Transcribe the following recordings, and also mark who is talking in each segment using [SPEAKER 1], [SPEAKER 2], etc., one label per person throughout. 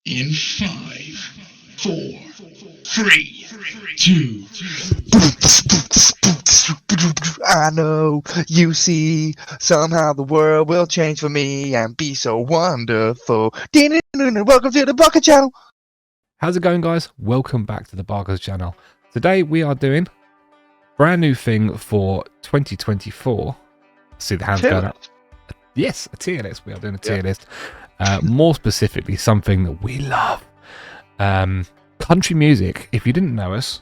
[SPEAKER 1] In 5, 4, 3, 2.
[SPEAKER 2] I know, you see, somehow the world will change for me and be so wonderful. Welcome to the Barker Channel.
[SPEAKER 3] How's it going, guys? Welcome back to the Barker's channel. Today we are doing a brand new thing for 2024. See the hands going up. Yes, a tier list. We are doing a tier list. More specifically, something that we love. Country music. If you didn't know us,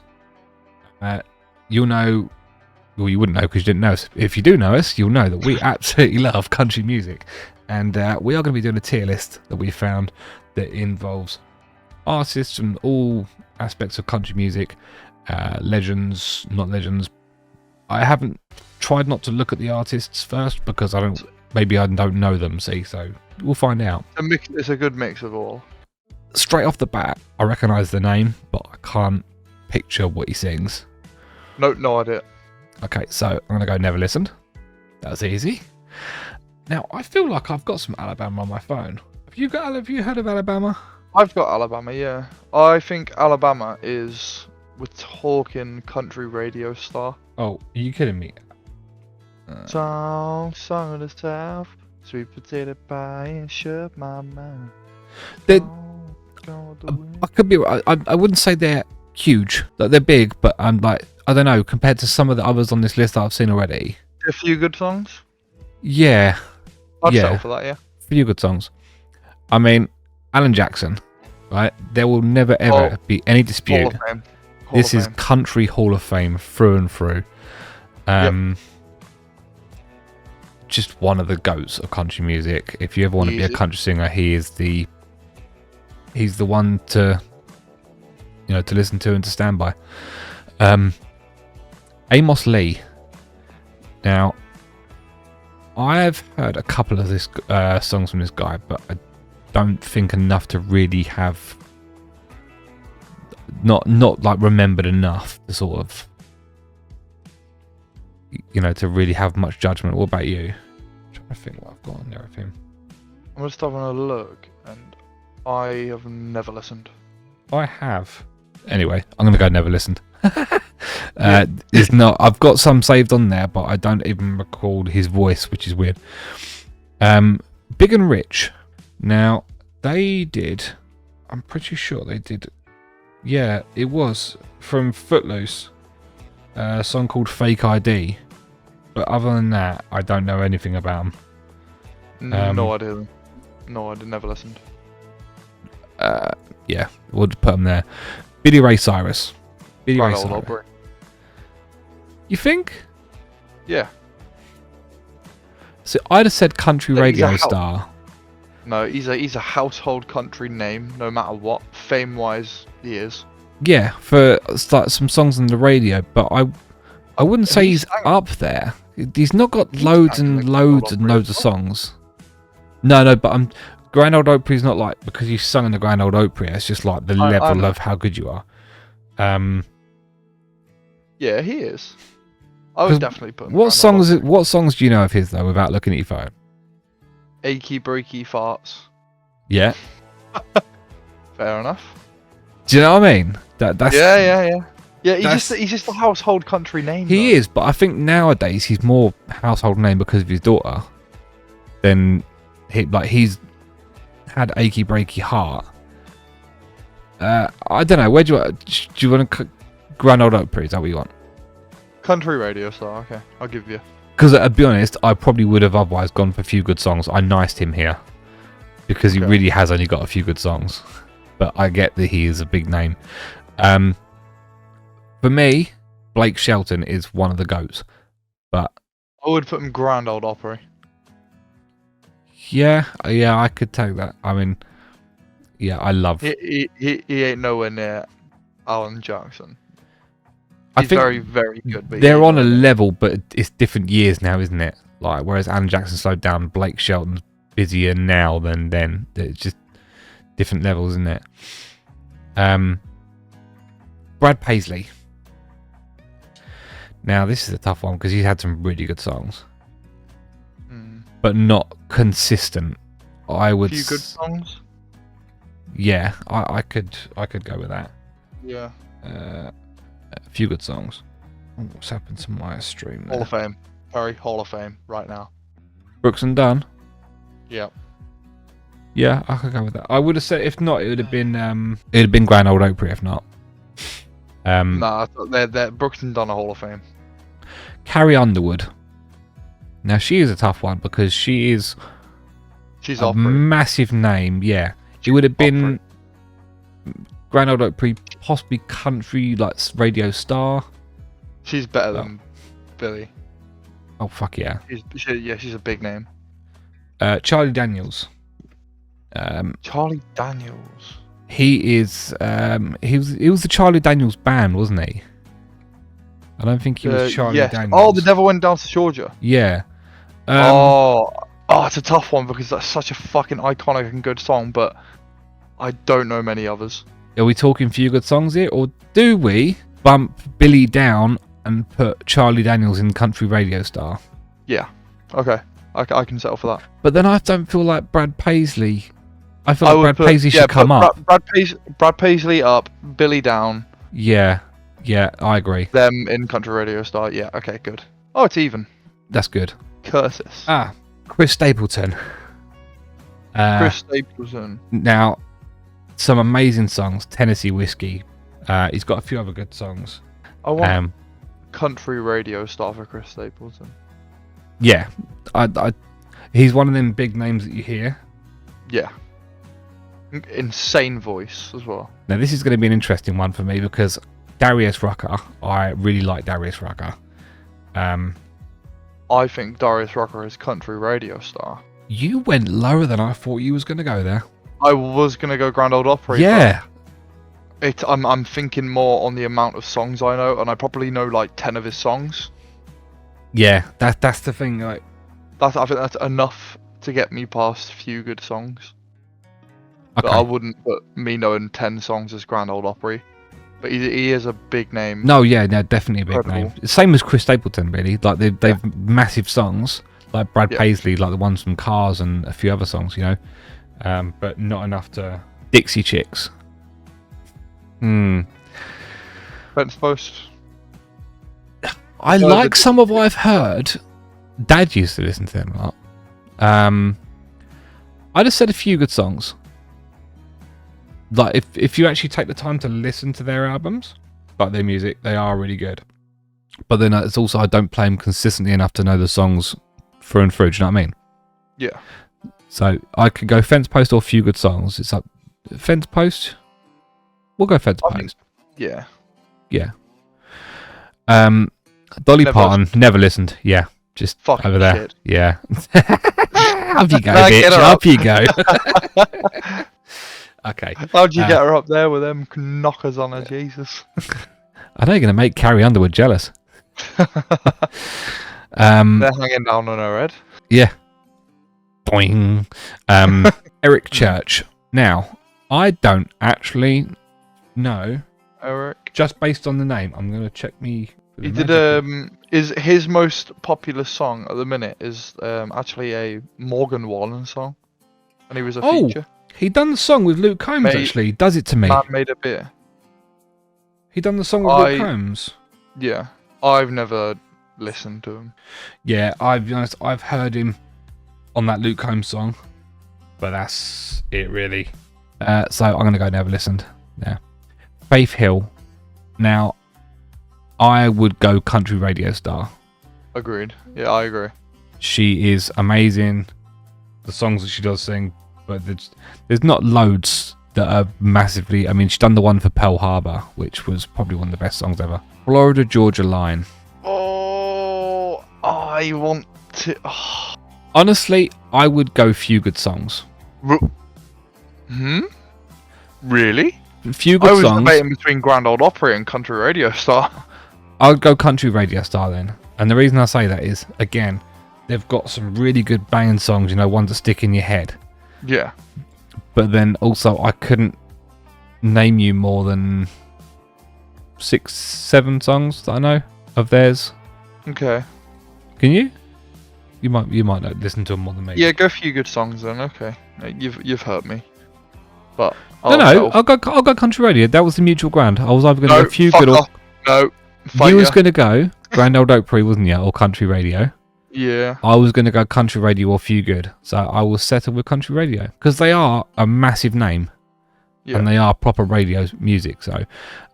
[SPEAKER 3] you'll know. Well, you wouldn't know because you didn't know us. If you do know us, you'll know that we absolutely love country music. And we are going to be doing a tier list that we found that involves artists from all aspects of country music, legends, not legends. I haven't tried not to look at the artists first because I don't know them, see, so we'll find out.
[SPEAKER 2] It's a good mix of all.
[SPEAKER 3] Straight off the bat, I recognise the name, but I can't picture what he sings.
[SPEAKER 2] No idea.
[SPEAKER 3] Okay, so I'm going to go Never Listened. That was easy. Now, I feel like I've got some Alabama on my phone. Have you heard of Alabama?
[SPEAKER 2] I've got Alabama, yeah. I think Alabama is, we're talking country radio star.
[SPEAKER 3] Oh, are you kidding me?
[SPEAKER 2] Song of the South, sweet potato pie and shut my mouth.
[SPEAKER 3] I could be. I wouldn't say they're huge. Like they're big, but I'm like, I don't know. Compared to some of the others on this list that I've seen already.
[SPEAKER 2] A few good songs.
[SPEAKER 3] Yeah.
[SPEAKER 2] I'd settle for that. Yeah.
[SPEAKER 3] A few good songs. I mean, Alan Jackson. Right. There will never ever be any dispute.
[SPEAKER 2] Hall of Fame.
[SPEAKER 3] This is country Hall of Fame through and through. Just one of the goats of country music. If you ever want to be a country singer, he's the one to listen to and to stand by. Amos Lee. Now, I've heard a couple of this songs from this guy, but I don't think enough to really have not like remembered enough to sort of to really have much judgment. What about you? I'm trying to think what I've got on there of him.
[SPEAKER 2] I'm just having a look, and I have never listened.
[SPEAKER 3] I have. Anyway, I'm gonna go Never Listened. It's not. I've got some saved on there, but I don't even recall his voice, which is weird. Big and Rich. Now they did. I'm pretty sure they did. Yeah, it was from Footloose. A song called Fake ID. But other than that, I don't know anything about them.
[SPEAKER 2] No idea. No, I never listened.
[SPEAKER 3] Yeah, we'll put them there. Billy Ray Cyrus. Billy Ray Cyrus.
[SPEAKER 2] Opry.
[SPEAKER 3] You think?
[SPEAKER 2] Yeah.
[SPEAKER 3] So I'd have said country radio star.
[SPEAKER 2] No, he's a household country name, no matter what. Fame-wise, he is.
[SPEAKER 3] Yeah, for some songs on the radio, but I wouldn't say he's up there. He's not got loads and loads and loads of songs. No, but Grand Ole Opry's not like because you sung in the Grand Ole Opry. It's just like the level of how good you are.
[SPEAKER 2] Yeah, he is. I would definitely put him.
[SPEAKER 3] What songs do you know of his though, without looking at your phone?
[SPEAKER 2] Achy breaky farts.
[SPEAKER 3] Yeah.
[SPEAKER 2] Fair enough.
[SPEAKER 3] Do you know what I mean? That's
[SPEAKER 2] Yeah, he's just a household country name.
[SPEAKER 3] He is, but I think nowadays he's more household name because of his daughter than he's had Achy Breaky Heart. I don't know. Where do you want to Grand Ole Opry? Is that what you want?
[SPEAKER 2] Country radio star. Okay, I'll give you.
[SPEAKER 3] Because to be honest, I probably would have otherwise gone for a few good songs. I niced him here because he really has only got a few good songs. But I get that he is a big name. For me, Blake Shelton is one of the GOATs. But
[SPEAKER 2] I would put him Grand Ole Opry.
[SPEAKER 3] Yeah, I could take that. I mean, yeah, I love.
[SPEAKER 2] He ain't nowhere near Alan Jackson.
[SPEAKER 3] I
[SPEAKER 2] He's
[SPEAKER 3] think
[SPEAKER 2] very, very good. But
[SPEAKER 3] they're on a level, but it's different years now, isn't it? Like, whereas Alan Jackson slowed down, Blake Shelton's busier now than then. It's just different levels, isn't it? Brad Paisley. Now, this is a tough one because he's had some really good songs. But not consistent. I would.
[SPEAKER 2] A few good songs.
[SPEAKER 3] Yeah, I could go with that.
[SPEAKER 2] Yeah.
[SPEAKER 3] A few good songs. Oh, what's happened to my stream there?
[SPEAKER 2] Hall of Fame. Perry, Hall of Fame right now.
[SPEAKER 3] Brooks and Dunn.
[SPEAKER 2] Yeah.
[SPEAKER 3] Yeah, I could go with that. I would have said if not, it would have been Grand Old Opry. If not,
[SPEAKER 2] Nah, they're Brooks and Dunn are Hall of Fame.
[SPEAKER 3] Carrie Underwood. Now she is a tough one because she's a
[SPEAKER 2] Opry.
[SPEAKER 3] massive name. Yeah, it would have been Grand Old Opry, possibly country like radio star.
[SPEAKER 2] She's better than Billy.
[SPEAKER 3] Oh fuck yeah!
[SPEAKER 2] She's a big name.
[SPEAKER 3] Charlie Daniels.
[SPEAKER 2] Charlie Daniels.
[SPEAKER 3] He is. He was the Charlie Daniels band, wasn't he? I don't think he was Charlie
[SPEAKER 2] yes.
[SPEAKER 3] Daniels.
[SPEAKER 2] Oh, the Devil Went Down to Georgia.
[SPEAKER 3] Yeah.
[SPEAKER 2] It's a tough one because that's such a fucking iconic and good song, but I don't know many others.
[SPEAKER 3] Are we talking few good songs here, or do we bump Billy down and put Charlie Daniels in country radio star?
[SPEAKER 2] Yeah. Okay. I can settle for that.
[SPEAKER 3] But then I don't feel like Brad Paisley. I feel like Brad Paisley should come up.
[SPEAKER 2] Brad Paisley up, Billy down.
[SPEAKER 3] Yeah, I agree.
[SPEAKER 2] Them in country radio star. Yeah. Okay. Good. Oh, it's even.
[SPEAKER 3] That's good.
[SPEAKER 2] Curtis.
[SPEAKER 3] Chris Stapleton.
[SPEAKER 2] Chris Stapleton.
[SPEAKER 3] Now, some amazing songs. Tennessee Whiskey. He's got a few other good songs.
[SPEAKER 2] I want country radio star for Chris Stapleton.
[SPEAKER 3] Yeah, he's one of them big names that you hear.
[SPEAKER 2] Yeah. Insane voice as well.
[SPEAKER 3] Now, this is going to be an interesting one for me because Darius Rucker. I really like Darius Rucker.
[SPEAKER 2] I think Darius Rucker is country radio star.
[SPEAKER 3] You went lower than I thought you was going to go there.
[SPEAKER 2] I was going to go Grand Old Opry.
[SPEAKER 3] Yeah.
[SPEAKER 2] I'm thinking more on the amount of songs I know, and I probably know like 10 of his songs.
[SPEAKER 3] Yeah, that's the thing. Like,
[SPEAKER 2] I think that's enough to get me past a few good songs.
[SPEAKER 3] okay.
[SPEAKER 2] But I wouldn't put me knowing 10 songs as Grand Old Opry. But he is a big name.
[SPEAKER 3] No, definitely a big
[SPEAKER 2] Incredible.
[SPEAKER 3] name. Same as Chris Stapleton, really. Like they've massive songs, like Brad Paisley, like the ones from Cars and a few other songs, you know. But not enough to Dixie Chicks.
[SPEAKER 2] Fence Post.
[SPEAKER 3] I like some of what I've heard. Dad used to listen to them a lot. I just said a few good songs. Like if you actually take the time to listen to their albums, like their music, they are really good. But then it's also I don't play them consistently enough to know the songs through and through. Do you know what I mean?
[SPEAKER 2] Yeah.
[SPEAKER 3] So I could go Fence Post or a few good songs. It's up Fence Post. We'll go Fence Post.
[SPEAKER 2] Yeah.
[SPEAKER 3] Yeah. Dolly Parton, never listened. Yeah, just
[SPEAKER 2] Fucking
[SPEAKER 3] over there.
[SPEAKER 2] shit.
[SPEAKER 3] Yeah. Up you go,
[SPEAKER 2] Nah,
[SPEAKER 3] bitch.
[SPEAKER 2] get her
[SPEAKER 3] Up you go. Okay.
[SPEAKER 2] How'd you get her up there with them knockers on her, Jesus?
[SPEAKER 3] I know you're going to make Carrie Underwood jealous.
[SPEAKER 2] They're hanging down on her head.
[SPEAKER 3] Yeah. Boing. Eric Church. Now, I don't actually know.
[SPEAKER 2] Eric.
[SPEAKER 3] Just based on the name, I'm going to check me.
[SPEAKER 2] He did is his most popular song at the minute is actually a Morgan Wallen song, and he was a feature.
[SPEAKER 3] He done the song with Luke Combs. Actually, Does It to Me.
[SPEAKER 2] Man Made a Beer.
[SPEAKER 3] He done the song with Luke Combs.
[SPEAKER 2] Yeah, I've never listened to him.
[SPEAKER 3] Yeah, I'll be honest. I've heard him on that Luke Combs song, but that's it really. So I'm gonna go never listened. Yeah, Faith Hill. Now, I would go country radio star.
[SPEAKER 2] Agreed. Yeah, I agree.
[SPEAKER 3] She is amazing. The songs that she does sing, but there's not loads that are massively. I mean, she's done the one for Pearl Harbor, which was probably one of the best songs ever. Florida Georgia Line.
[SPEAKER 2] Oh, I want to. Oh.
[SPEAKER 3] Honestly, I would go few good songs.
[SPEAKER 2] Really?
[SPEAKER 3] Few good
[SPEAKER 2] songs. I was
[SPEAKER 3] songs.
[SPEAKER 2] debating between Grand Old Opry and Country Radio Star.
[SPEAKER 3] I would go country radio star then. And the reason I say that is, again, they've got some really good banging songs, you know, ones that stick in your head.
[SPEAKER 2] Yeah.
[SPEAKER 3] But then also, I couldn't name you more than 6-7 songs that I know of theirs.
[SPEAKER 2] Okay.
[SPEAKER 3] Can you? You might not listen to them more than me.
[SPEAKER 2] Yeah, go a few good songs then. Okay, you've hurt me. But
[SPEAKER 3] No, I'll go country radio. That was the mutual ground. I was either going to go Few
[SPEAKER 2] fuck
[SPEAKER 3] Good or
[SPEAKER 2] off. No, fight
[SPEAKER 3] you was
[SPEAKER 2] ya.
[SPEAKER 3] going to go Grand Old Opry, wasn't you, or country radio?
[SPEAKER 2] Yeah.
[SPEAKER 3] I was going to go country radio or Few Good, so I will settle with country radio because they are a massive name, and they are proper radio music. So,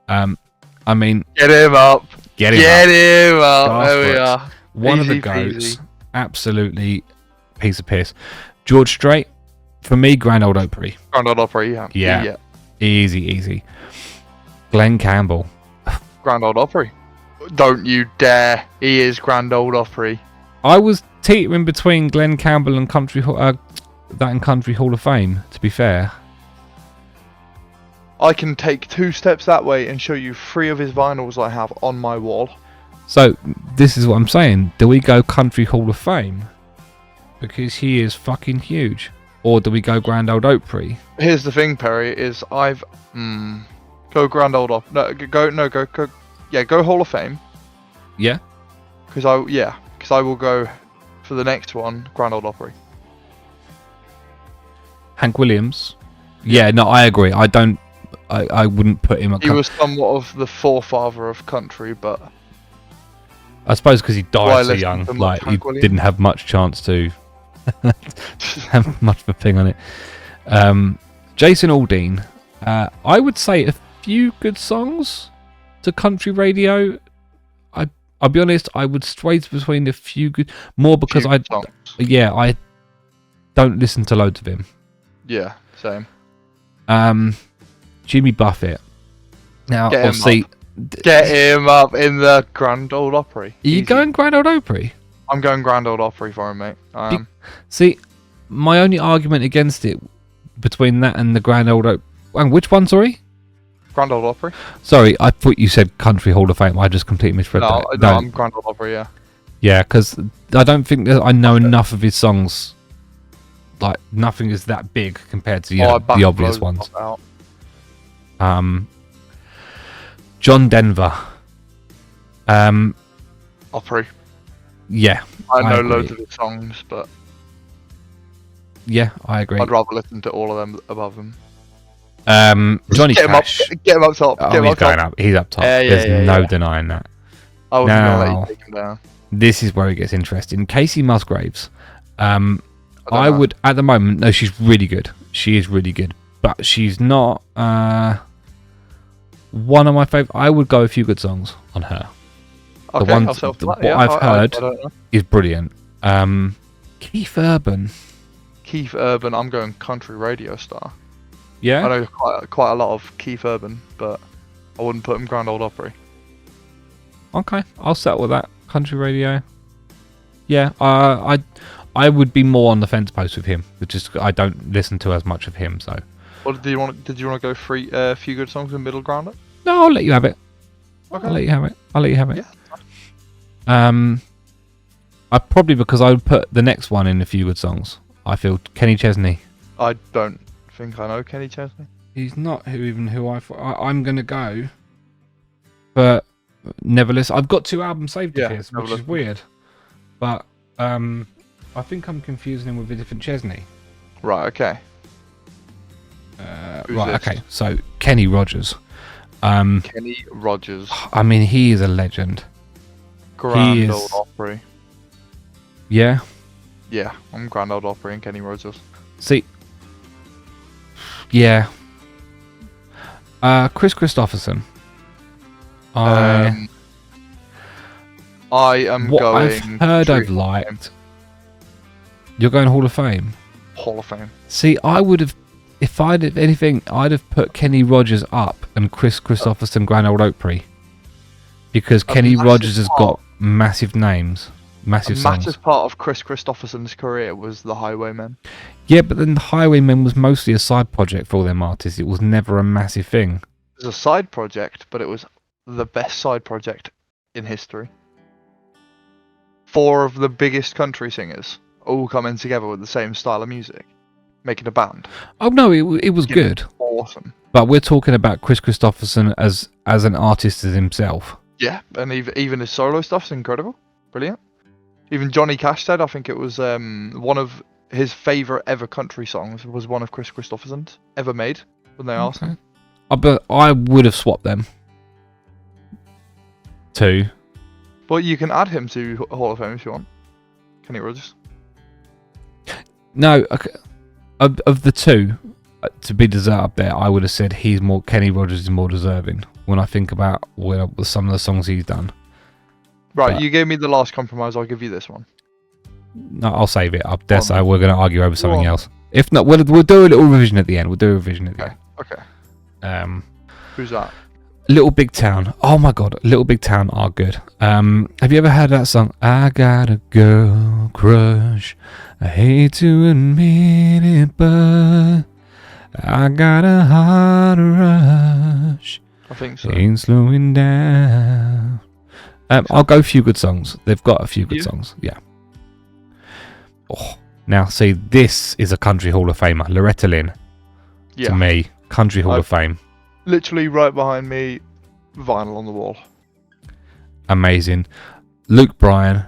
[SPEAKER 3] I mean,
[SPEAKER 2] Get him up.
[SPEAKER 3] get him.
[SPEAKER 2] Get him up.
[SPEAKER 3] Go
[SPEAKER 2] There
[SPEAKER 3] for
[SPEAKER 2] we
[SPEAKER 3] it.
[SPEAKER 2] are.
[SPEAKER 3] One of the
[SPEAKER 2] Easy
[SPEAKER 3] goats,
[SPEAKER 2] peasy.
[SPEAKER 3] absolutely piece of piss. George Strait, for me, Grand Old Opry.
[SPEAKER 2] Grand Old Opry, yeah.
[SPEAKER 3] Yeah. Easy. Glenn Campbell.
[SPEAKER 2] Grand Old Opry. Don't you dare. He is Grand Old Opry.
[SPEAKER 3] I was teetering between Glenn Campbell and Country Hall of Fame, to be fair.
[SPEAKER 2] I can take 2 steps that way and show you 3 of his vinyls I have on my wall.
[SPEAKER 3] So, this is what I'm saying. Do we go Country Hall of Fame? Because he is fucking huge. Or do we go Grand Old Opry?
[SPEAKER 2] Here's the thing, Perry, is I've go Grand Old Opry. Go Hall of Fame.
[SPEAKER 3] Yeah?
[SPEAKER 2] Because I will go for the next one, Grand Old Opry.
[SPEAKER 3] Hank Williams? Yeah, no, I agree. I wouldn't put him at
[SPEAKER 2] He was somewhat of the forefather of country, but
[SPEAKER 3] I suppose because he
[SPEAKER 2] Why
[SPEAKER 3] died so
[SPEAKER 2] listen
[SPEAKER 3] young.
[SPEAKER 2] to
[SPEAKER 3] Like, he
[SPEAKER 2] Hank Williams?
[SPEAKER 3] didn't have much chance to have much of a thing on it. Jason Aldean. I would say a few good songs to country radio. I'll be honest, I would sway between a few good, more because I don't listen to loads of him.
[SPEAKER 2] Yeah, same.
[SPEAKER 3] Jimmy Buffett. Now,
[SPEAKER 2] Get him
[SPEAKER 3] obviously,
[SPEAKER 2] Get him up in the Grand Old Opry.
[SPEAKER 3] are you
[SPEAKER 2] Easy.
[SPEAKER 3] going Grand Old Opry?
[SPEAKER 2] I'm going Grand Old Opry for him, mate.
[SPEAKER 3] See, my only argument against it between that and the Grand Old Opry. And which one, sorry?
[SPEAKER 2] Grand Old Opry?
[SPEAKER 3] Sorry, I thought you said Country Hall of Fame. I just completely misread
[SPEAKER 2] No,
[SPEAKER 3] that.
[SPEAKER 2] I'm Grand Old Opry, yeah.
[SPEAKER 3] Yeah, because I don't think that I know enough of his songs. Like, nothing is that big compared to
[SPEAKER 2] I back
[SPEAKER 3] the obvious
[SPEAKER 2] loads
[SPEAKER 3] ones.
[SPEAKER 2] out.
[SPEAKER 3] John Denver.
[SPEAKER 2] Opry.
[SPEAKER 3] Yeah,
[SPEAKER 2] I know
[SPEAKER 3] agree.
[SPEAKER 2] loads of his songs, but
[SPEAKER 3] Yeah, I agree.
[SPEAKER 2] I'd rather listen to all of them above him.
[SPEAKER 3] Johnny
[SPEAKER 2] Get him
[SPEAKER 3] Cash.
[SPEAKER 2] up. Get him up top.
[SPEAKER 3] Oh,
[SPEAKER 2] Get him
[SPEAKER 3] he's
[SPEAKER 2] up top.
[SPEAKER 3] going up. He's up top.
[SPEAKER 2] Yeah, yeah,
[SPEAKER 3] There's
[SPEAKER 2] yeah,
[SPEAKER 3] no
[SPEAKER 2] yeah.
[SPEAKER 3] denying that.
[SPEAKER 2] I wasn't gonna let
[SPEAKER 3] Now-
[SPEAKER 2] you take him down.
[SPEAKER 3] This is where it gets interesting. Casey Musgraves. I
[SPEAKER 2] don't know.
[SPEAKER 3] would, at the moment, no, she's really good. She is really good. But she's not one of my favourite. I would go a few good songs on her.
[SPEAKER 2] Okay,
[SPEAKER 3] ones-
[SPEAKER 2] I'll settle for
[SPEAKER 3] what
[SPEAKER 2] that, yeah.
[SPEAKER 3] I've
[SPEAKER 2] I
[SPEAKER 3] heard-
[SPEAKER 2] don't know.
[SPEAKER 3] Is brilliant. Keith Urban.
[SPEAKER 2] Keith Urban, I'm going country radio star.
[SPEAKER 3] Yeah?
[SPEAKER 2] I know quite a lot of Keith Urban, but I wouldn't put him Grand Old Opry.
[SPEAKER 3] Okay, I'll settle with that. Country radio. Yeah, I would be more on the fence post with him. Which is, I don't listen to as much of him, so.
[SPEAKER 2] What did you want to go few good songs in middle ground?
[SPEAKER 3] No, I'll let you have it.
[SPEAKER 2] Okay.
[SPEAKER 3] I'll let you have it. I probably, because I would put the next one in a few good songs. I feel Kenny Chesney.
[SPEAKER 2] I don't think I know Kenny Chesney.
[SPEAKER 3] He's not who I thought. I'm gonna go, but Never Listen. I've got 2 albums saved of his,
[SPEAKER 2] Never
[SPEAKER 3] which is
[SPEAKER 2] Listen.
[SPEAKER 3] weird. But I think I'm confusing him with a different Chesney.
[SPEAKER 2] Right, okay. Who's
[SPEAKER 3] Right,
[SPEAKER 2] this?
[SPEAKER 3] okay. So Kenny Rogers.
[SPEAKER 2] Kenny Rogers.
[SPEAKER 3] I mean, he is a legend.
[SPEAKER 2] Grand
[SPEAKER 3] is-
[SPEAKER 2] Old Opry.
[SPEAKER 3] Yeah.
[SPEAKER 2] Yeah, I'm Grand Old Opry and Kenny Rogers.
[SPEAKER 3] See. Yeah. Chris Christopherson.
[SPEAKER 2] I am
[SPEAKER 3] What
[SPEAKER 2] going.
[SPEAKER 3] I've heard
[SPEAKER 2] True
[SPEAKER 3] I've liked. You're going Hall of Fame.
[SPEAKER 2] Hall of Fame.
[SPEAKER 3] See, I would have, if I'd have anything, I'd have put Kenny Rogers up and Chris Christopherson Grand Old Opry. Because Kenny
[SPEAKER 2] massive
[SPEAKER 3] Rogers has
[SPEAKER 2] part.
[SPEAKER 3] got massive names, massive
[SPEAKER 2] A
[SPEAKER 3] songs.
[SPEAKER 2] massive part of Chris Christopherson's career was The Highwaymen.
[SPEAKER 3] Yeah, but then the Highwaymen was mostly a side project for all them artists. It was never a massive thing.
[SPEAKER 2] It was a side project, but it was the best side project in history. 4 of the biggest country singers all coming together with the same style of music, making a band.
[SPEAKER 3] Oh no, it was
[SPEAKER 2] Yeah.
[SPEAKER 3] good.
[SPEAKER 2] Awesome.
[SPEAKER 3] But we're talking about Chris Christopherson as an artist as himself.
[SPEAKER 2] Yeah, and even his solo stuff's incredible. Brilliant. Even Johnny Cash said, I think it was one of his favourite ever country songs was one of Chris Christopherson's ever made. when they asked him.
[SPEAKER 3] But I would have swapped them. 2.
[SPEAKER 2] But you can add him to Hall of Fame if you want. Kenny Rogers.
[SPEAKER 3] No, okay. Of the 2, to be deserved up there, I would have said Kenny Rogers is more deserving when I think about some of the songs he's done.
[SPEAKER 2] Right,
[SPEAKER 3] But-
[SPEAKER 2] you gave me the last compromise. I'll give you this one.
[SPEAKER 3] No, I'll save it. I dare
[SPEAKER 2] Go
[SPEAKER 3] say
[SPEAKER 2] on.
[SPEAKER 3] we're going to argue over something
[SPEAKER 2] Go on.
[SPEAKER 3] else. If not, we'll do a little revision at the end. We'll do a revision at the
[SPEAKER 2] Okay. Okay.
[SPEAKER 3] end.
[SPEAKER 2] Who's that?
[SPEAKER 3] Little Big Town. Oh my god, Little Big Town are good. Have you ever heard that song? I got a girl crush. I hate to admit it, but I got a heart rush.
[SPEAKER 2] I think so.
[SPEAKER 3] Ain't slowing down. I'll go Few Good Songs. They've got a few good
[SPEAKER 2] Yeah.
[SPEAKER 3] songs. Yeah. Oh, now see, this is a country Hall of Famer. Loretta Lynn,
[SPEAKER 2] Yeah.
[SPEAKER 3] to me, country Hall of Fame.
[SPEAKER 2] Literally right behind me, vinyl on the wall.
[SPEAKER 3] Amazing. Luke Bryan.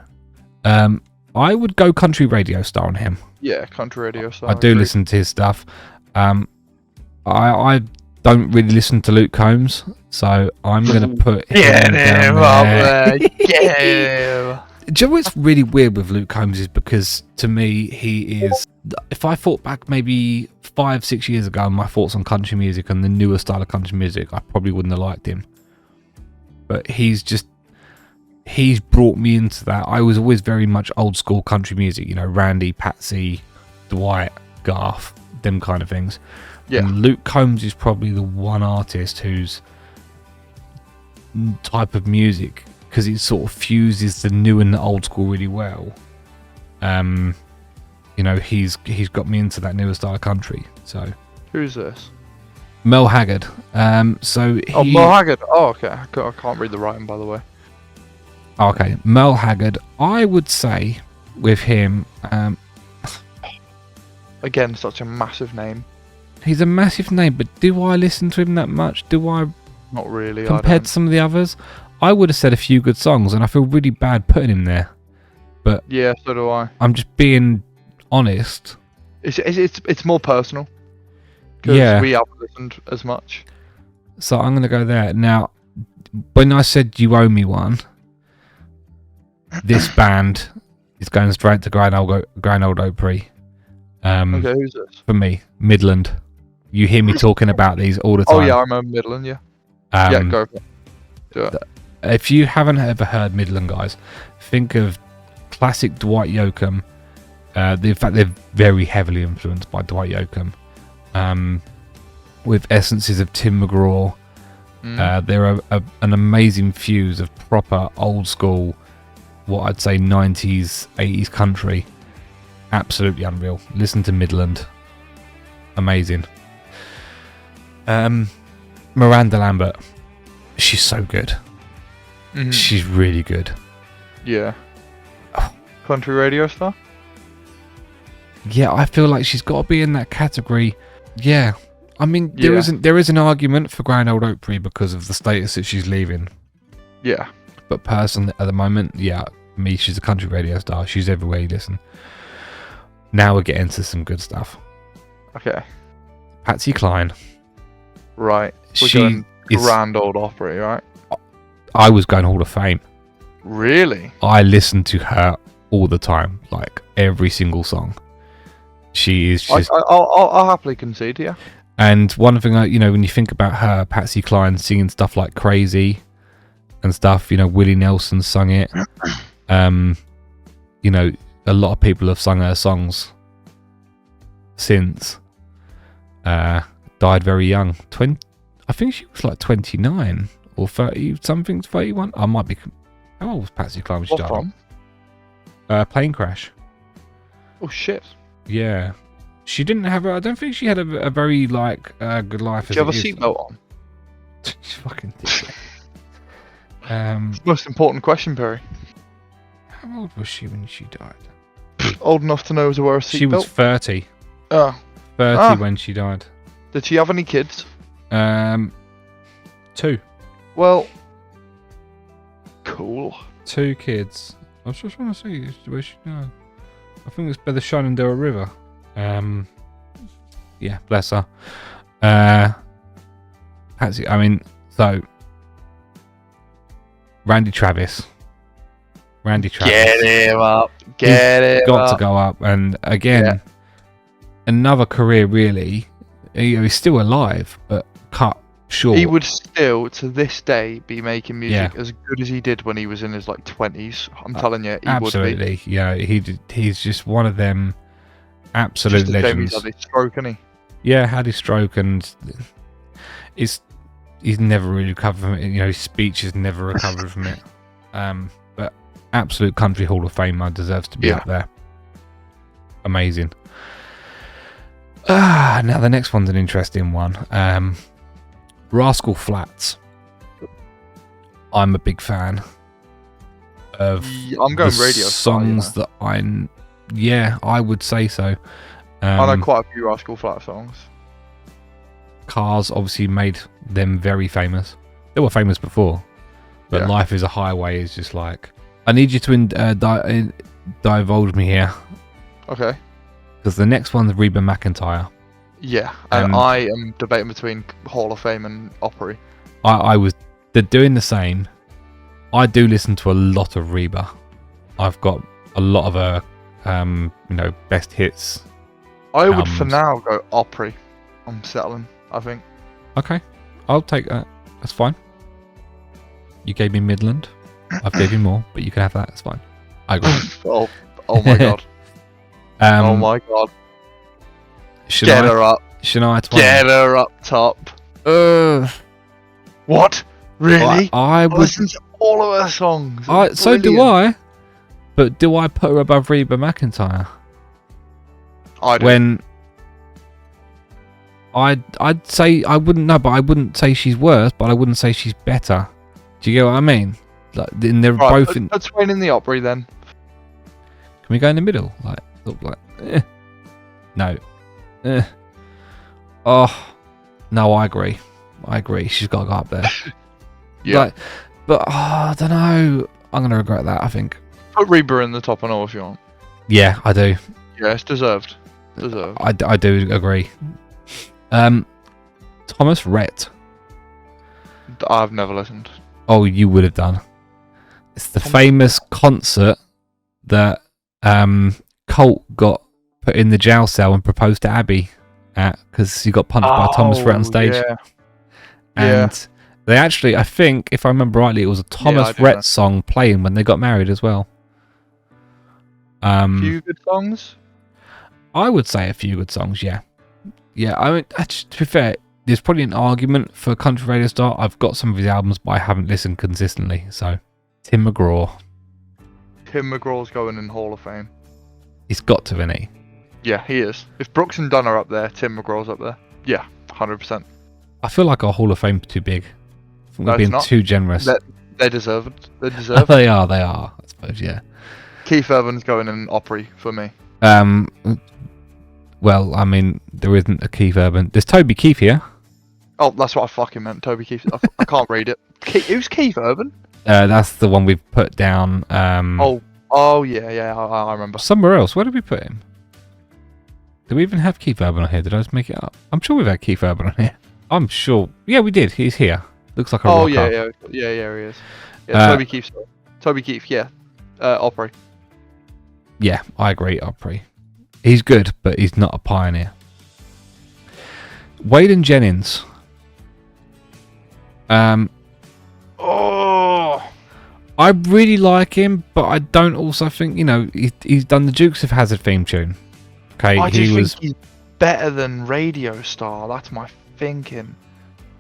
[SPEAKER 3] I would go country radio star on him.
[SPEAKER 2] Yeah, country radio star.
[SPEAKER 3] I do
[SPEAKER 2] agree.
[SPEAKER 3] listen to his stuff. I don't really listen to Luke Combs, so I'm going to put him
[SPEAKER 2] Get
[SPEAKER 3] down
[SPEAKER 2] him up
[SPEAKER 3] there.
[SPEAKER 2] there. Get him.
[SPEAKER 3] Do you know what's really weird with Luke Combs is because to me he is. If I thought back maybe 5-6 years ago, my thoughts on country music and the newer style of country music, I probably wouldn't have liked him. But he's brought me into that. I was always very much old school country music, you know, Randy, Patsy, Dwight, Garth, them kind of things.
[SPEAKER 2] Yeah.
[SPEAKER 3] And Luke Combs is probably the one artist whose type of music, because it sort of fuses the new and the old school really well. You know, he's got me into that newer style of country. So
[SPEAKER 2] Who's this?
[SPEAKER 3] Mel Haggard. So
[SPEAKER 2] Oh,
[SPEAKER 3] he,
[SPEAKER 2] Mo Haggard. Oh, okay. I can't read the writing, by the way.
[SPEAKER 3] okay, Mel Haggard. I would say with him,
[SPEAKER 2] Again, such a massive name.
[SPEAKER 3] he's a massive name, but do I listen to him that much? Do I
[SPEAKER 2] Not really.
[SPEAKER 3] compared to some of the others? I would have said a few good songs, and I feel really bad putting him there.
[SPEAKER 2] Yeah, so do I.
[SPEAKER 3] I'm just being honest.
[SPEAKER 2] It's more personal. 'Cause
[SPEAKER 3] Yeah.
[SPEAKER 2] we haven't listened as much.
[SPEAKER 3] So I'm going to go there. Now, when I said you owe me one, this band is going straight to Grand Ole Opry.
[SPEAKER 2] Okay, who's this?
[SPEAKER 3] For me, Midland. You hear me talking about these all the
[SPEAKER 2] Oh
[SPEAKER 3] time.
[SPEAKER 2] yeah, I remember Midland. Yeah. Yeah, go for it. Do it.
[SPEAKER 3] If you haven't ever heard Midland, guys, think of classic Dwight Yoakam. In fact, they're very heavily influenced by Dwight Yoakam, with essences of Tim McGraw. They're an amazing fuse of proper old school, what I'd say 90s, 80s country. Absolutely unreal. Listen to Midland. Amazing. Miranda Lambert. She's so good.
[SPEAKER 2] Mhm.
[SPEAKER 3] She's really good.
[SPEAKER 2] Yeah. Country radio star?
[SPEAKER 3] Yeah, I feel like she's got to be in that category. Yeah. I mean,
[SPEAKER 2] Yeah.
[SPEAKER 3] there is an argument for Grand Ole Opry because of the status that she's leaving.
[SPEAKER 2] Yeah.
[SPEAKER 3] But personally, at the moment, yeah, me, she's a country radio star. She's everywhere you listen. Now we're getting to some good stuff.
[SPEAKER 2] Okay.
[SPEAKER 3] Patsy Cline.
[SPEAKER 2] Right. We're
[SPEAKER 3] She
[SPEAKER 2] going
[SPEAKER 3] is.
[SPEAKER 2] Grand Old Opry, right?
[SPEAKER 3] I was going Hall of Fame.
[SPEAKER 2] Really?
[SPEAKER 3] I listen to her all the time, like every single song. She is just.
[SPEAKER 2] I'll happily concede, yeah.
[SPEAKER 3] And one thing, when you think about her, Patsy Cline singing stuff like Crazy and stuff, Willie Nelson sung it. A lot of people have sung her songs since. Died very young. I think she was like 29 or 30 something, 31. I might be. How old was Patsy Cline when she
[SPEAKER 2] What
[SPEAKER 3] died?
[SPEAKER 2] from?
[SPEAKER 3] Plane crash.
[SPEAKER 2] Oh shit.
[SPEAKER 3] Yeah. She didn't have I don't think she had a very good life.
[SPEAKER 2] Do you have a seatbelt on?
[SPEAKER 3] She's fucking dick.
[SPEAKER 2] Most important question, Perry.
[SPEAKER 3] How old was she when she died?
[SPEAKER 2] Old enough to know to wear a seatbelt?
[SPEAKER 3] She was 30.
[SPEAKER 2] 30
[SPEAKER 3] 30 when she died.
[SPEAKER 2] Did she have any kids?
[SPEAKER 3] 2.
[SPEAKER 2] Well, cool.
[SPEAKER 3] 2 kids. I was just trying to see where she died. I think it's by the Shenandoah River. Yeah, bless her. Patsy, I mean, so Randy Travis.
[SPEAKER 2] Get him up. Get him
[SPEAKER 3] Got
[SPEAKER 2] up.
[SPEAKER 3] to go up, and again, another career really. He's still alive, but cut short.
[SPEAKER 2] He would still, to this day, be making music
[SPEAKER 3] Yeah.
[SPEAKER 2] as good as he did when he was in his like 20s. I'm telling you, he would be.
[SPEAKER 3] Absolutely, yeah. He's just one of them absolute
[SPEAKER 2] Just a shame
[SPEAKER 3] legends.
[SPEAKER 2] he's had his stroke, isn't he?
[SPEAKER 3] Yeah, had his stroke, and he's never really recovered from it. You know, his speech has never recovered from it. But absolute country Hall of Famer, deserves to be
[SPEAKER 2] Yeah.
[SPEAKER 3] up there. Amazing. Now the next one's an interesting one. Rascal Flatts. I'm a big fan of
[SPEAKER 2] I'm going
[SPEAKER 3] the
[SPEAKER 2] radio star, you know.
[SPEAKER 3] songs that I would say so.
[SPEAKER 2] I know quite a few Rascal Flatts songs.
[SPEAKER 3] Cars obviously made them very famous. They were famous before, but
[SPEAKER 2] Yeah.
[SPEAKER 3] Life is a Highway is just like, I need you to divulge me here,
[SPEAKER 2] Okay.
[SPEAKER 3] because the next one's Reba McEntire.
[SPEAKER 2] Yeah, and
[SPEAKER 3] And-
[SPEAKER 2] I am debating between Hall of Fame and Opry.
[SPEAKER 3] They're doing the same. I do listen to a lot of Reba. I've got a lot of her, best hits.
[SPEAKER 2] I would for
[SPEAKER 3] Albums.
[SPEAKER 2] now go Opry. I'm settling, I think.
[SPEAKER 3] Okay, I'll take that. That's fine. You gave me Midland. I've gave you more, but you can have that. It's fine. I agree.
[SPEAKER 2] oh my god. Oh my god. Get her up.
[SPEAKER 3] Shania Twain.
[SPEAKER 2] Get her up top. What? Really?
[SPEAKER 3] I
[SPEAKER 2] I
[SPEAKER 3] would.
[SPEAKER 2] listen to all of her songs.
[SPEAKER 3] So do
[SPEAKER 2] Brilliant.
[SPEAKER 3] I. But do I put her above Reba McEntire?
[SPEAKER 2] I do.
[SPEAKER 3] When I'd say I wouldn't know, but I wouldn't say she's worse, but I wouldn't say she's better. Do you get what I mean? Like, they're
[SPEAKER 2] Right,
[SPEAKER 3] both in.
[SPEAKER 2] put Twain in the Opry then.
[SPEAKER 3] Can we go in the middle? Like, look like. No. Oh, no, I agree. She's got to go up there.
[SPEAKER 2] Yeah.
[SPEAKER 3] Like, but I don't know. I'm gonna regret that, I think.
[SPEAKER 2] Put Reba in the top and all if you want.
[SPEAKER 3] Yeah, I do.
[SPEAKER 2] Yeah, it's deserved. Deserved.
[SPEAKER 3] I do agree. Thomas Rhett.
[SPEAKER 2] I've never listened.
[SPEAKER 3] Oh, you would have done. It's the
[SPEAKER 2] Thomas
[SPEAKER 3] famous concert that Colt got put in the jail cell and proposed to Abby at, because he got punched by Thomas Rhett on stage.
[SPEAKER 2] Yeah.
[SPEAKER 3] And they actually, I think, if I remember rightly, it was a
[SPEAKER 2] I
[SPEAKER 3] Thomas
[SPEAKER 2] do
[SPEAKER 3] Rhett
[SPEAKER 2] know.
[SPEAKER 3] song playing when they got married as well.
[SPEAKER 2] Few good songs.
[SPEAKER 3] I would say a few good songs, yeah. Yeah, I mean, to be fair, there's probably an argument for Country Radio Star. I've got some of his albums, but I haven't listened consistently. So, Tim McGraw,
[SPEAKER 2] Tim McGraw's going in Hall of Fame.
[SPEAKER 3] he's got to, isn't he?
[SPEAKER 2] Yeah, he is. If Brooks and Dunn are up there, Tim McGraw's up there. Yeah, 100%.
[SPEAKER 3] I feel like our Hall of Fame's too big. I think
[SPEAKER 2] No,
[SPEAKER 3] we're
[SPEAKER 2] it's
[SPEAKER 3] being
[SPEAKER 2] not.
[SPEAKER 3] too generous.
[SPEAKER 2] They deserve it. They deserve it.
[SPEAKER 3] They are, I suppose, yeah.
[SPEAKER 2] Keith Urban's going in Opry for me.
[SPEAKER 3] Well, I mean, there isn't a Keith Urban. There's Toby Keith here.
[SPEAKER 2] Oh, that's what I fucking meant. Toby Keith. I can't read it. Who's Keith Urban?
[SPEAKER 3] That's the one we've put down.
[SPEAKER 2] Oh yeah. I remember.
[SPEAKER 3] Somewhere else. Where did we put him? Do we even have Keith Urban on here? Did I just make it up? I'm sure we've had Keith Urban on here. I'm sure. Yeah, we did. He's here. Looks like a
[SPEAKER 2] Oh
[SPEAKER 3] rocker.
[SPEAKER 2] yeah, he is. Yeah, Toby Keith. Sorry. Toby Keith. Yeah. Opry.
[SPEAKER 3] Yeah, I agree, Opry. He's good, but he's not a pioneer. Waylon Jennings.
[SPEAKER 2] Oh.
[SPEAKER 3] I really like him, but I don't also think, he's done the Dukes of Hazzard theme tune. Okay,
[SPEAKER 2] I just think he's better than Radio Star. That's my thinking.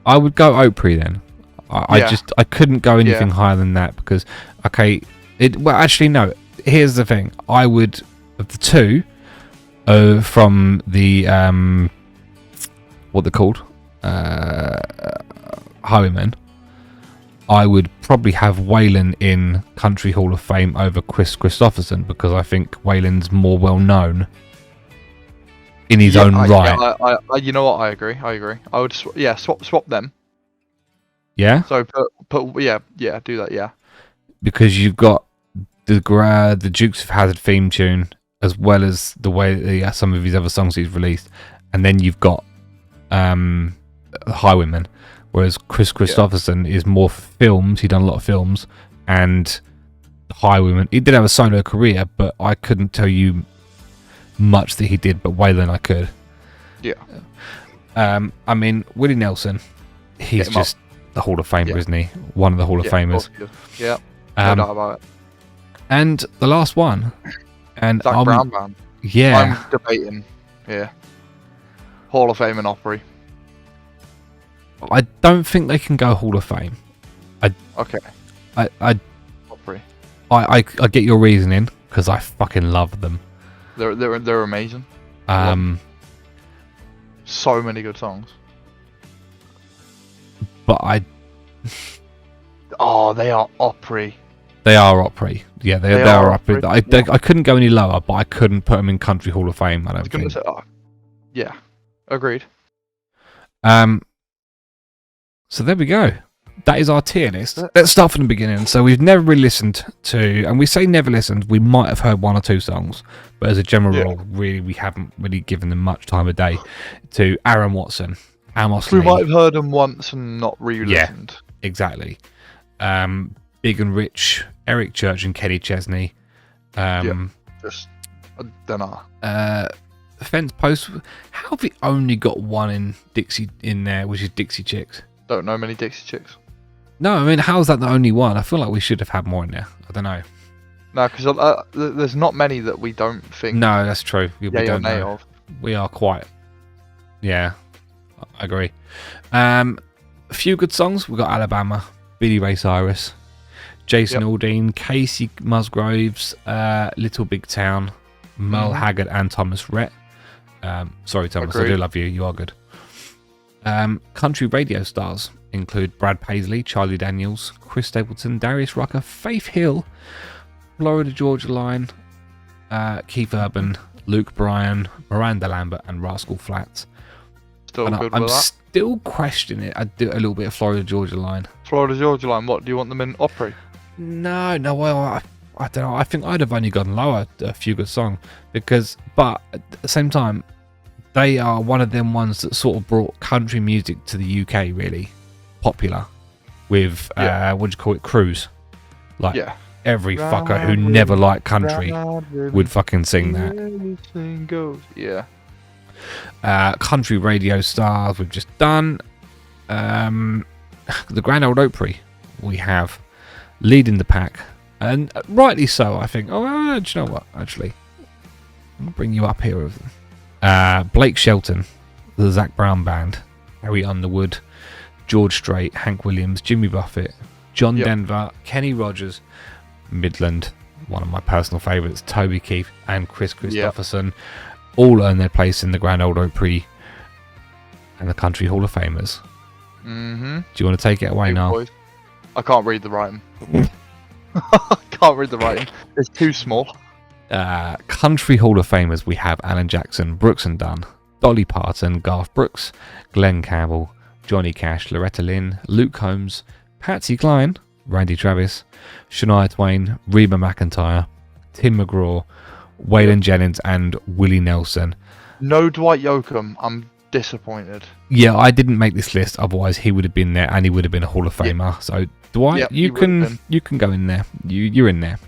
[SPEAKER 3] I would go Opry then. I
[SPEAKER 2] Yeah.
[SPEAKER 3] couldn't go anything higher than that because, actually no. Here's the thing. I would, of the two, from the what they're called, Highwaymen, I would probably have Waylon in Country Hall of Fame over Chris Christopherson because I think Waylon's more well known in his own right.
[SPEAKER 2] Yeah, you know what? I agree. I would swap them.
[SPEAKER 3] Yeah,
[SPEAKER 2] So put do that. Yeah.
[SPEAKER 3] because you've got the Dukes of Hazzard theme tune as well as the way that some of his other songs he's released, and then you've got Highwayman, whereas Chris Christopherson is more for films. He'd done a lot of films, and Highwayman, he did have a solo career, but I couldn't tell you much that he did, but way than I could.
[SPEAKER 2] Yeah.
[SPEAKER 3] I mean, Willie Nelson, he's just the Hall of Famer, isn't he? One of the Hall of Famers.
[SPEAKER 2] Yeah. No doubt about it.
[SPEAKER 3] And the last one, and
[SPEAKER 2] Zac Brown Band.
[SPEAKER 3] Yeah,
[SPEAKER 2] I'm debating. Yeah. Hall of Fame and Opry.
[SPEAKER 3] I don't think they can go Hall of Fame.
[SPEAKER 2] Okay. Opry.
[SPEAKER 3] I get your reasoning because I fucking love them.
[SPEAKER 2] They're amazing. So many good songs.
[SPEAKER 3] But
[SPEAKER 2] Oh, they are Opry.
[SPEAKER 3] They are Opry. Yeah, they are Opry. I couldn't go any lower, but I couldn't put them in Country Hall of Fame. I don't think.
[SPEAKER 2] Yeah, agreed.
[SPEAKER 3] So there we go. That is our tier list. Let's start from the beginning. So we've never really listened to, and we say never listened, we might have heard one or two songs, but as a general rule, really, we haven't really given them much time of day. To Aaron Watson, Amos Lee.
[SPEAKER 2] We might have heard them once and not re-listened.
[SPEAKER 3] Yeah, exactly. Big and Rich, Eric Church and Kenny Chesney.
[SPEAKER 2] Just, I don't know.
[SPEAKER 3] Fence Post. How have we only got one in Dixie in there, which is Dixie Chicks?
[SPEAKER 2] Don't know many Dixie Chicks.
[SPEAKER 3] No, I mean, how's that the only one? I feel like we should have had more in there. I don't know.
[SPEAKER 2] No, because there's not many that we don't think.
[SPEAKER 3] No, that's true. We don't know.
[SPEAKER 2] Of.
[SPEAKER 3] We are quite. Yeah, I agree. A few good songs. We've got Alabama, Billy Ray Cyrus, Jason Aldean, Casey Musgraves, Little Big Town, Merle Haggard, and Thomas Rhett. Sorry, Thomas, I do love you. You are good. Country radio stars include Brad Paisley, Charlie Daniels, Chris Stapleton, Darius Rucker, Faith Hill, Florida Georgia Line, Keith Urban, Luke Bryan, Miranda Lambert, and Rascal Flatts.
[SPEAKER 2] Still
[SPEAKER 3] and
[SPEAKER 2] good
[SPEAKER 3] I'm
[SPEAKER 2] with that.
[SPEAKER 3] Still questioning it. I do a little bit of Florida Georgia Line.
[SPEAKER 2] Florida Georgia Line. What do you want them in Opry?
[SPEAKER 3] No. Well, I don't know. I think I'd have only gone lower. A few good songs but at the same time, they are one of them ones that sort of brought country music to the UK really popular with what do you call it, Cruise. Like every fucker who never liked country would fucking sing that.
[SPEAKER 2] Yeah.
[SPEAKER 3] Country radio stars we've just done. The Grand Ole Opry we have leading the pack, and rightly so, I think. Oh, do you know what? Actually, I'll bring you up here with Blake Shelton, the Zac Brown Band, Harry Underwood, George Strait, Hank Williams, Jimmy Buffett, John Denver, Kenny Rogers, Midland, one of my personal favourites, Toby Keith, and Chris Christopherson, all earn their place in the Grand Ole Opry and the Country Hall of Famers.
[SPEAKER 2] Mm-hmm.
[SPEAKER 3] Do you want to take it away now?
[SPEAKER 2] Boys. I can't read the writing. I can't read the writing. It's too small.
[SPEAKER 3] Country Hall of Famers, we have Alan Jackson, Brooks and Dunn, Dolly Parton, Garth Brooks, Glenn Campbell, Johnny Cash, Loretta Lynn, Luke Combs, Patsy Cline, Randy Travis, Shania Twain, Reba McEntire, Tim McGraw, Waylon Jennings, and Willie Nelson.
[SPEAKER 2] No Dwight Yoakam. I'm disappointed.
[SPEAKER 3] Yeah, I didn't make this list, otherwise he would have been there and he would have been a Hall of Famer. So Dwight, you can go in there. You're in there.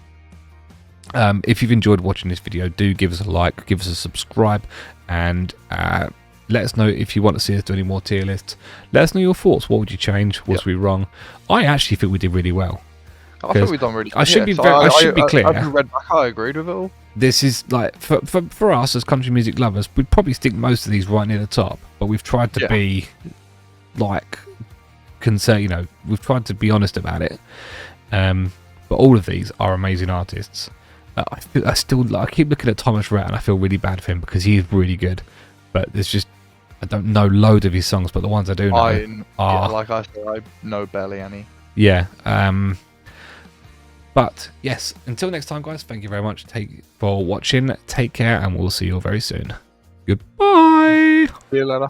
[SPEAKER 3] If you've enjoyed watching this video, do give us a like, give us a subscribe, and let us know if you want to see us do any more tier lists. Let us know your thoughts. What would you change? Was we wrong? I actually think we did really well.
[SPEAKER 2] I think we've done really good.
[SPEAKER 3] I should be clear.
[SPEAKER 2] As you read back, I agreed with it all.
[SPEAKER 3] This is like for us as country music lovers, we'd probably stick most of these right near the top, but we've tried to be like we've tried to be honest about it. But all of these are amazing artists. I keep looking at Thomas Rhett and I feel really bad for him because he is really good, but there's just I don't know loads of his songs, but the ones I do know are
[SPEAKER 2] like I said, I know barely any.
[SPEAKER 3] Yeah. But yes, until next time, guys, thank you very much for watching. Take care, and we'll see you all very soon. Goodbye.
[SPEAKER 2] See you later.